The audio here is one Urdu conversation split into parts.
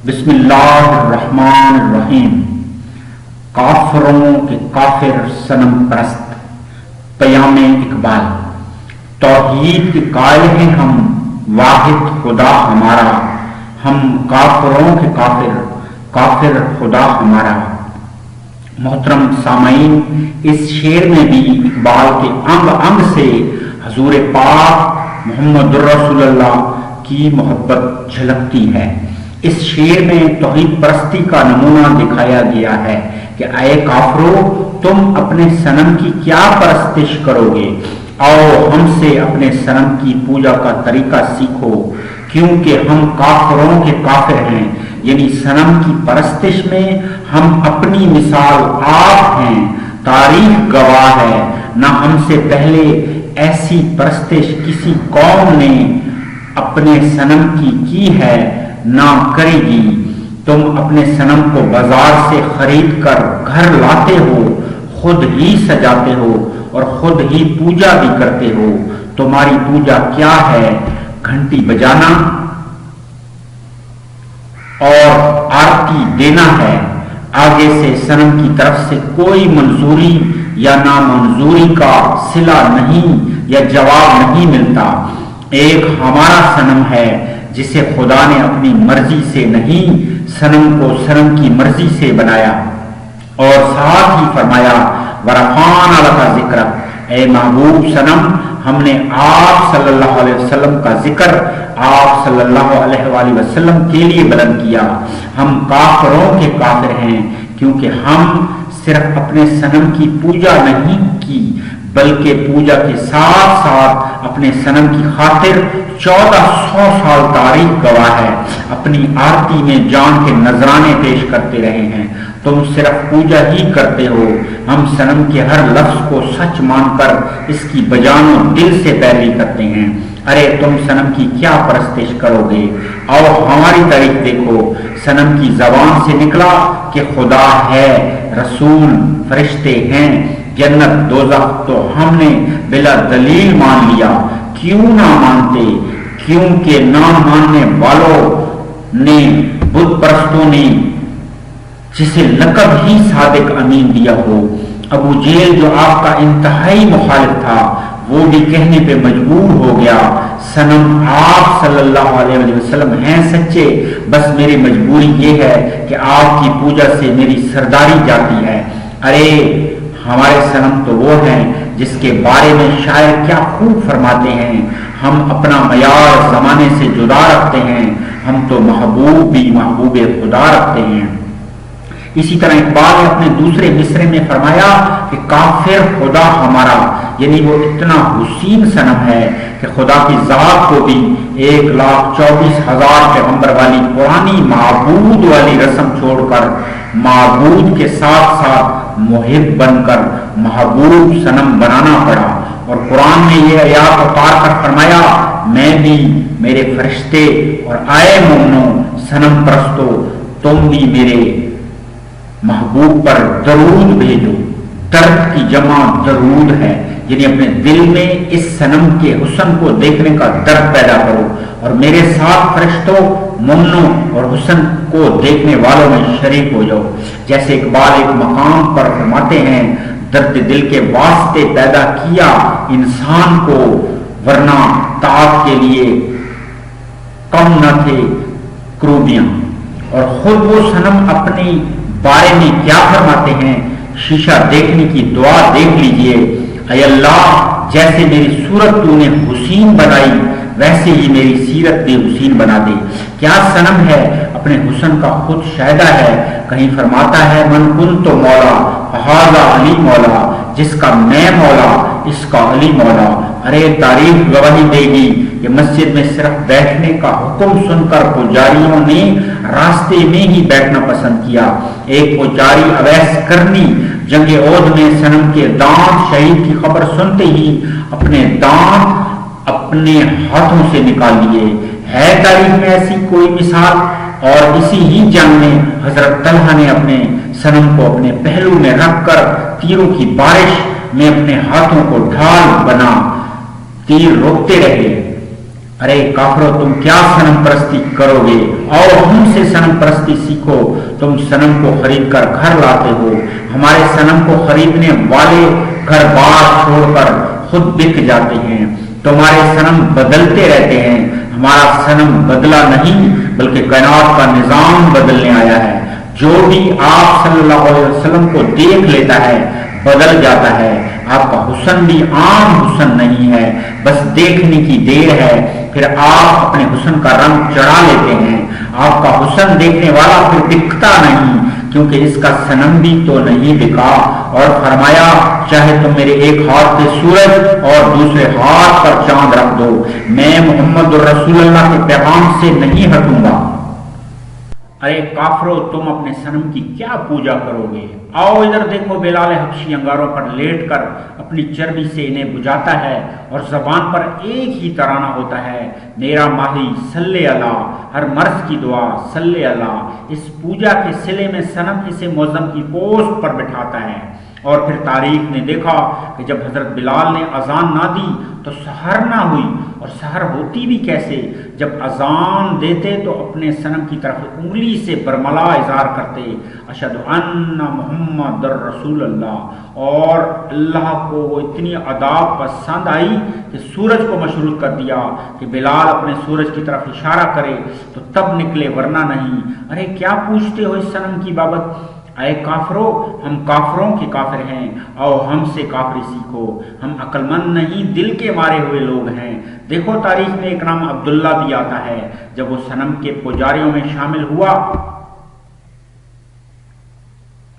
بسم اللہ الرحمن الرحیم۔ کافروں کے کافر صنم پرست، پیام اقبال۔ توحید کے قائل ہیں ہم، واحد خدا ہمارا، ہم کافروں کے کافر، کافر خدا ہمارا۔ محترم سامعین، اس شعر میں بھی اقبال کے انگ انگ سے حضور پاک محمد رسول اللہ کی محبت جھلکتی ہے۔ اس شعر میں توحید پرستی کا نمونہ دکھایا گیا ہے کہ اے کافرو، تم اپنے صنم کی کیا پرستش کرو گے؟ آؤ ہم سے اپنے صنم کی پوجا کا طریقہ سیکھو، کیونکہ ہم کافروں کے کافر ہیں، یعنی صنم کی پرستش میں ہم اپنی مثال آپ ہیں۔ تاریخ گواہ ہے، نہ ہم سے پہلے ایسی پرستش کسی قوم نے اپنے صنم کی ہے نہ کرے گی۔ تم اپنے صنم کو بازار سے خرید کر گھر لاتے ہو، خود ہی سجاتے ہو اور خود ہی پوجا بھی کرتے ہو۔ تمہاری پوجا کیا ہے؟ گھنٹی بجانا اور آرتی دینا ہے۔ آگے سے صنم کی طرف سے کوئی منظوری یا نامنظوری کا صلہ نہیں یا جواب نہیں ملتا۔ ایک ہمارا صنم ہے جسے خدا نے اپنی مرضی سے نہیں، صنم کو صنم کی مرضی سے بنایا، اور ساتھ ہی فرمایا ورفعنا لک ذکرک، اے محبوب صنم، ہم نے آپ صلی اللہ علیہ وسلم کا ذکر آپ صلی اللہ علیہ وآلہ وسلم کے لیے بلند کیا۔ ہم کافروں کے کافر ہیں، کیونکہ ہم صرف اپنے صنم کی پوجا نہیں کی، بلکہ پوجا کے ساتھ ساتھ اپنے صنم کی خاطر 1400 سال تاریخ گواہ ہے، اپنی آرتی میں جان کے نذرانے پیش کرتے رہے ہیں۔ تم صرف پوجا ہی کرتے ہو، ہم صنم کے ہر لفظ کو سچ مان کر اس کی بجانو دل سے پیروی کرتے ہیں۔ ارے تم صنم کی کیا پرستش کرو گے؟ آؤ ہماری طریق دیکھو۔ صنم کی زبان سے نکلا کہ خدا ہے، رسول، فرشتے ہیں، جنت دوزخ، تو ہم نے بلا دلیل مان لیا۔ کیوں نہ مانتے؟ کیونکہ نہ ماننے والوں نے، بت پرستوں نے، جسے لقب ہی صادق امین دیا ہو، ابو جہل جو آپ کا انتہائی مخالف تھا، وہ بھی کہنے پہ مجبور ہو گیا صنم آپ صلی اللہ علیہ وسلم ہیں سچے، بس میری مجبوری یہ ہے کہ آپ کی پوجا سے میری سرداری جاتی ہے۔ ارے ہمارے صنم تو وہ ہیں جس کے بارے میں شاعر کیا خوب فرماتے ہیں، ہم اپنا معیار زمانے سے جدا رکھتے ہیں، ہم تو محبوب بھی محبوب خدا رکھتے ہیں۔ اسی طرح اقبال نے اپنے دوسرے مصرے میں فرمایا کہ کافر خدا ہمارا، یعنی وہ اتنا حسین صنم ہے کہ خدا کی ذات کو بھی 1,24,000 پیغمبر والی پرانی معبود والی رسم چھوڑ کر معبود کے ساتھ ساتھ محب بن کر محبوب صنم بنانا پڑا۔ اور قرآن میں یہ آیات اتار کر فرمایا میں بھی، میرے فرشتے اور آئے مومنو، صنم پرستو، تم بھی میرے محبوب پر درود بھیجو۔ درد کی جمع درود ہے، یعنی اپنے دل میں اس صنم کے حسن کو دیکھنے کا درد پیدا کرو اور میرے ساتھ فرشتوں، مومنوں اور حسن کو دیکھنے والوں میں شریک ہو جاؤ۔ جیسے اقبال ایک مقام پر فرماتے ہیں درد دل کے واسطے پیدا کیا انسان کو، ورنہ طاعت کے لیے کم نہ تھے کروبیاں۔ اور خود وہ صنم اپنی بارے میں کیا فرماتے ہیں؟ شیشہ دیکھنے کی دعا دیکھ لیجئے، اے اللہ جیسے میری صورت تو نے حسین بنائی، ویسے ہی میری سیرت بھی حسین بنا دے۔ کیا صنم ہے؟ اپنے حسن کا خود شائدہ ہے۔ کہیں فرماتا ہے من کن تو مولا فہذا علی مولا، جس کا میں مولا اس کا علی مولا۔ ارے تاریخ گواہی دے گی کہ مسجد میں صرف بیٹھنے کا حکم سن کر پجاریوں نے راستے میں ہی بیٹھنا پسند کیا۔ ایک پجاری اویس کرنی جنگ عہد میں صنم کے دانت شہید کی خبر سنتے ہی اپنے دانت اپنے ہاتھوں سے نکال لیے۔ ہے تاریخ میں ایسی کوئی مثال؟ اور اسی ہی جنگ میں حضرت طلحہ نے اپنے صنم کو اپنے پہلو میں رکھ کر تیروں کی بارش میں اپنے ہاتھوں کو ڈھال بنا تیر روکتے رہے۔ ارے کافرو تم کیا صنم پرستی کرو گے؟ اور ہم سے صنم پرستی سیکھو۔ تم صنم کو خرید کر گھر لاتے ہو، ہمارے صنم کو خریدنے والے گھر بار چھوڑ کر خود بک جاتے ہیں۔ تمہارے صنم بدلتے رہتے ہیں، ہمارا صنم بدلا نہیں بلکہ کائنات کا نظام بدلنے آیا ہے۔ جو بھی آپ صلی اللہ علیہ وسلم کو دیکھ لیتا ہے بدل جاتا ہے۔ آپ کا حسن بھی عام حسن نہیں ہے، بس دیکھنے کی دیر ہے، پھر آپ اپنے حسن کا رنگ چڑھا لیتے ہیں۔ آپ کا حسن دیکھنے والا پھر بکتا نہیں، کیونکہ اس کا صنم بھی تو نہیں بکا۔ اور فرمایا چاہے تم میرے ایک ہاتھ پہ سورج اور دوسرے ہاتھ پر چاند رکھ دو، میں محمد الرسول اللہ کے پیغام سے نہیں ہٹوں گا۔ ارے کافرو تم اپنے صنم کی کیا پوجا کرو گے؟ آؤ ادھر دیکھو، بلال حبشی انگاروں پر لیٹ کر اپنی چربی سے انہیں بجھاتا ہے اور زبان پر ایک ہی ترانہ ہوتا ہے، میرا ماہی صلی اللہ، ہر مرض کی دعا صلی اللہ۔ اس پوجا کے صلے میں صنم اسے معظم کی پوست پر بٹھاتا ہے۔ اور پھر تاریخ نے دیکھا کہ جب حضرت بلال نے اذان نہ دی تو سحر نہ ہوئی، اور سحر ہوتی بھی کیسے؟ جب اذان دیتے تو اپنے صنم کی طرف انگلی سے برملا اظہار کرتے، اشہد ان محمد رسول اللہ۔ اور اللہ کو وہ اتنی ادا پسند آئی کہ سورج کو مشروط کر دیا کہ بلال اپنے سورج کی طرف اشارہ کرے تو تب نکلے ورنہ نہیں۔ ارے کیا پوچھتے ہو اس صنم کی بابت؟ اے کافرو ہم کافروں کے کافر ہیں، او ہم سے کافری سیکھو، ہم عقل مند نہیں دل کے مارے ہوئے لوگ ہیں۔ دیکھو تاریخ میں ایک نام عبداللہ بھی آتا ہے، جب وہ صنم کے پجاریوں میں شامل ہوا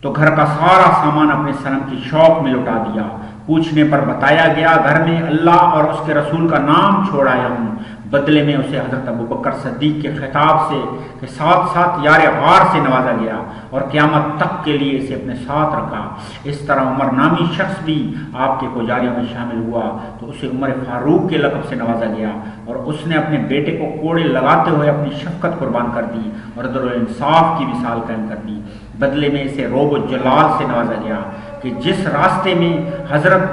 تو گھر کا سارا سامان اپنے صنم کی شوق میں لٹا دیا۔ پوچھنے پر بتایا گیا گھر میں اللہ اور اس کے رسول کا نام چھوڑ آیا ہوں۔ بدلے میں اسے حضرت ابوبکر صدیق کے خطاب سے کے ساتھ ساتھ یار غار سے نوازا گیا اور قیامت تک کے لیے اسے اپنے ساتھ رکھا۔ اس طرح عمر نامی شخص بھی آپ کے پجاریوں میں شامل ہوا تو اسے عمر فاروق کے لقب سے نوازا گیا، اور اس نے اپنے بیٹے کو کوڑے لگاتے ہوئے اپنی شفقت قربان کر دی اور عدل و انصاف کی مثال قائم کر دی۔ بدلے میں اسے روب و جلال سے نوازا گیا کہ جس راستے میں حضرت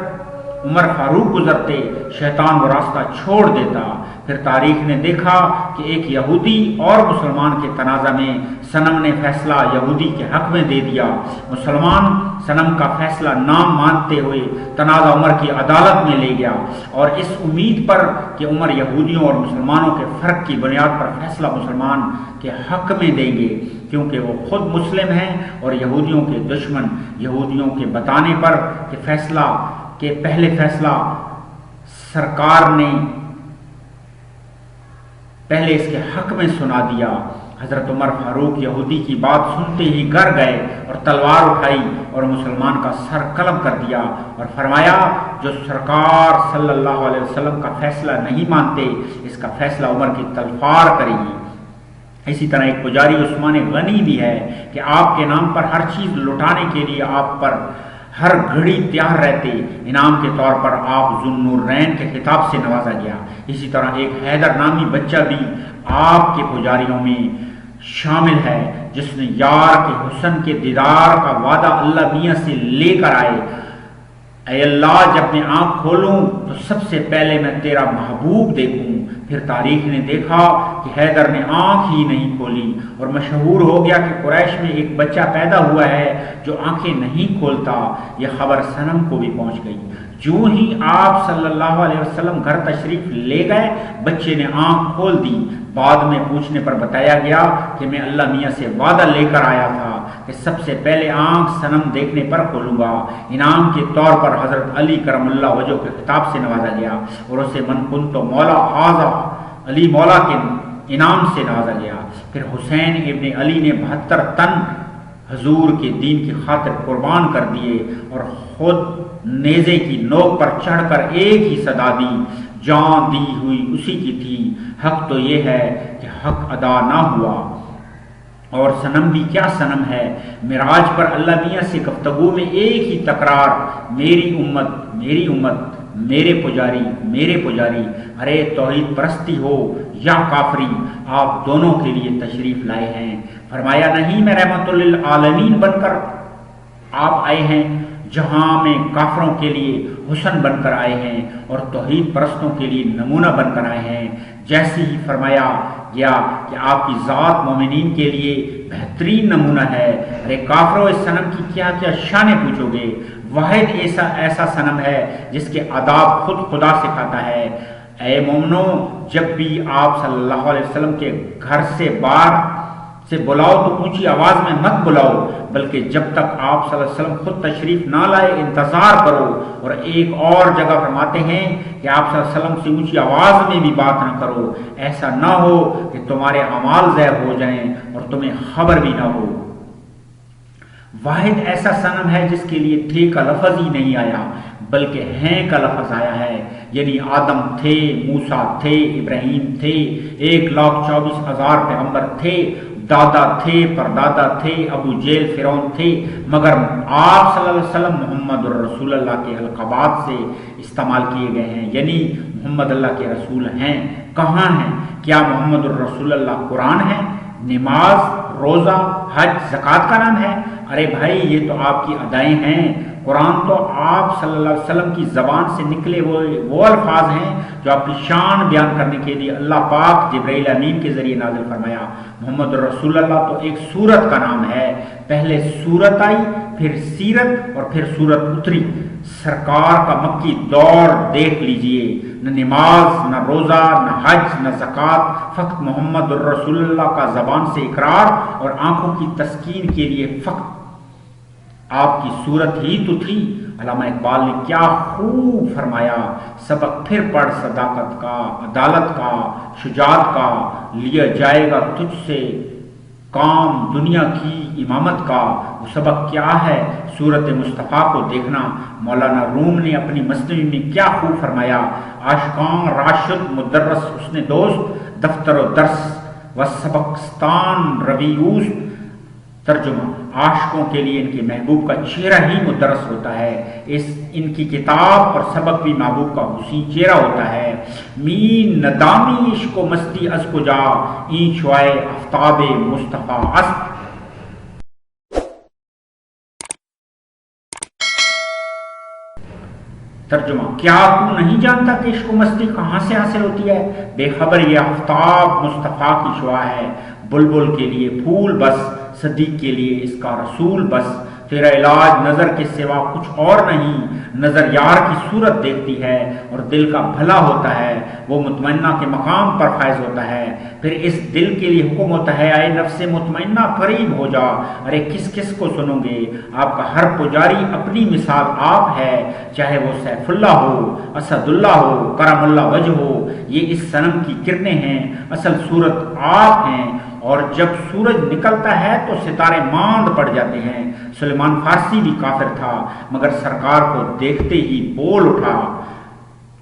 عمر فاروق گزرتے شیطان وہ راستہ چھوڑ دیتا۔ پھر تاریخ نے دیکھا کہ ایک یہودی اور مسلمان کے تنازع میں صنم نے فیصلہ یہودی کے حق میں دے دیا۔ مسلمان صنم کا فیصلہ نہ مانتے ہوئے تنازع عمر کی عدالت میں لے گیا، اور اس امید پر کہ عمر یہودیوں اور مسلمانوں کے فرق کی بنیاد پر فیصلہ مسلمان کے حق میں دیں گے، کیونکہ وہ خود مسلم ہیں اور یہودیوں کے دشمن۔ یہودیوں کے بتانے پر کہ فیصلہ کہ پہلے فیصلہ سرکار نے پہلے اس کے حق میں سنا دیا۔ حضرت عمر فاروق یہودی کی بات سنتے ہی گھر گئے اور تلوار اٹھائی اور مسلمان کا سر قلم کر دیا اور فرمایا جو سرکار صلی اللہ علیہ وسلم کا فیصلہ نہیں مانتے اس کا فیصلہ عمر کی تلوار کرے گی۔ اسی طرح ایک پجاری عثمان غنی بھی ہے کہ آپ کے نام پر ہر چیز لٹانے کے لیے آپ پر ہر گھڑی تیار رہتے۔ انعام کے طور پر آپ ذو النورین کے خطاب سے نوازا گیا۔ اسی طرح ایک حیدر نامی بچہ بھی آپ کے پجاریوں میں شامل ہے جس نے یار کے حسن کے دیدار کا وعدہ اللہ میاں سے لے کر آئے۔ اے اللہ جب میں آنکھ کھولوں تو سب سے پہلے میں تیرا محبوب دیکھوں۔ پھر تاریخ نے دیکھا کہ حیدر نے آنکھ ہی نہیں کھولی، اور مشہور ہو گیا کہ قریش میں ایک بچہ پیدا ہوا ہے جو آنکھیں نہیں کھولتا۔ یہ خبر صنم کو بھی پہنچ گئی۔ جو ہی آپ صلی اللہ علیہ وسلم گھر تشریف لے گئے بچے نے آنکھ کھول دی۔ بعد میں پوچھنے پر بتایا گیا کہ میں اللہ میاں سے وعدہ لے کر آیا تھا کہ سب سے پہلے آنکھ صنم دیکھنے پر کھولوں گا۔ انعام کے طور پر حضرت علی کرم اللہ وجہ کے خطاب سے نوازا گیا اور اسے من کنت مولا حاضہ علی مولا کے انعام سے نوازا گیا۔ پھر حسین ابن علی نے 72 تن حضور کے دین کی خاطر قربان کر دیے اور خود نیزے کی نوک پر چڑھ کر ایک ہی صدا دی، جان دی ہوئی اسی کی تھی۔ حق تو یہ ہے کہ حق ادا نہ ہوا۔ اور صنم بھی کیا صنم ہے۔ معراج پر اللہ میاں سے گفتگو میں ایک ہی تکرار، میری امت میری امت، میرے پجاری میرے پجاری۔ ارے توحید پرستی ہو یا کافری، آپ دونوں کے لیے تشریف لائے ہیں۔ فرمایا نہیں میں رحمت للعالمین بن کر آپ آئے ہیں، جہاں میں کافروں کے لیے حسن بن کر آئے ہیں اور توحید پرستوں کے لیے نمونہ بن کر آئے ہیں۔ جیسے ہی فرمایا گیا کہ آپ کی ذات مومنین کے لیے بہترین نمونہ ہے، ارے کافروں اس صنم کی کیا کیا شانیں پوچھو گے، واحد ایسا صنم ہے جس کے آداب خود خدا سکھاتا ہے۔ اے مومنو، جب بھی آپ صلی اللہ علیہ وسلم کے گھر سے باہر سے بلاؤ تو اونچی آواز میں مت بلاؤ، بلکہ جب تک آپ صلی اللہ علیہ وسلم خود تشریف نہ لائے انتظار کرو۔ اور ایک اور جگہ فرماتے ہیں کہ آپ صلی اللہ علیہ وسلم سے اونچی آواز میں بھی بات نہ کرو، ایسا نہ ہو کہ تمہارے اعمال ضائع ہو جائیں اور تمہیں خبر بھی نہ ہو۔ واحد ایسا صنم ہے جس کے لیے تھے کا لفظ ہی نہیں آیا، بلکہ ہیں کا لفظ آیا ہے، یعنی آدم تھے، موسیٰ تھے، ابراہیم تھے، 1,24,000 پیغمبر تھے، دادا تھے، پردادا تھے، ابو جیل فرعون تھے، مگر آپ صلی اللہ علیہ وسلم محمد الرسول اللہ کے القابات سے استعمال کیے گئے ہیں، یعنی محمد اللہ کے رسول ہیں۔ کہاں ہیں؟ کیا محمد الرسول اللہ قرآن ہے، نماز، روزہ، حج، زکوٰۃ کا نام ہے؟ ارے بھائی، یہ تو آپ کی ادائیں ہیں۔ قرآن تو آپ صلی اللہ علیہ وسلم کی زبان سے نکلے وہ الفاظ ہیں جو اپنی شان بیان کرنے کے لیے اللہ پاک جبرائیل امین کے ذریعے نازل فرمایا۔ محمد الرسول اللہ تو ایک سورت کا نام ہے، پہلے سورت آئی، پھر سیرت اور پھر سورت اتری۔ سرکار کا مکی دور دیکھ لیجئے، نہ نماز، نہ روزہ، نہ حج، نہ زکوٰۃ، فقط محمد الرسول اللہ کا زبان سے اقرار اور آنکھوں کی تسکین کے لیے فقط آپ کی صورت ہی تو تھی۔ علامہ اقبال نے کیا خوب فرمایا، سبق پھر پڑھ صداقت کا، عدالت کا، شجاعت کا، لیا جائے گا تجھ سے کام دنیا کی امامت کا۔ وہ سبق کیا ہے؟ صورت مصطفیٰ کو دیکھنا۔ مولانا روم نے اپنی مثنوی میں کیا خوب فرمایا، عاشقان راشد مدرس حسن دوست، دفتر و درس و سبقستان رویوس۔ ترجمہ، عاشقوں کے لیے ان کے محبوب کا چہرہ ہی مدرس ہوتا ہے، ان کی کتاب اور سبق بھی محبوب کا حسین چہرہ ہوتا ہے۔ مین ندامی عشق و مستی از کجا، این شعائے آفتاب مصطفیٰ است۔ ترجمہ، کیا تو نہیں جانتا کہ عشق و مستی کہاں سے حاصل ہوتی ہے؟ بے خبر، یہ آفتاب مصطفیٰ کی شعاع ہے۔ بلبل کے لیے پھول بس، صدیق کے لیے اس کا رسول بس۔ تیرا علاج نظر کے سوا کچھ اور نہیں، نظر یار کی صورت دیکھتی ہے اور دل کا بھلا ہوتا ہے، وہ مطمئنہ کے مقام پر فائز ہوتا ہے۔ پھر اس دل کے لیے حکم ہوتا ہے، اے نفس مطمئنہ قریب ہو جا۔ ارے کس کس کو سنو گے؟ آپ کا ہر پجاری اپنی مثال آپ ہے، چاہے وہ سیف اللہ ہو، اسد اللہ ہو، کرم اللہ وجہ ہو، یہ اس صنم کی کرنیں ہیں، اصل صورت آپ ہیں۔ اور جب سورج نکلتا ہے تو ستارے ماند پڑ جاتے ہیں۔ سلیمان فارسی بھی کافر تھا، مگر سرکار کو دیکھتے ہی بول اٹھا،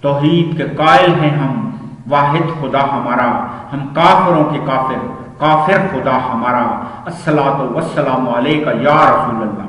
توحید کے قائل ہیں ہم، واحد خدا ہمارا، ہم کافروں کے کافر، کافر خدا ہمارا۔ الصلاۃ والسلام علیکہ یا رسول اللہ۔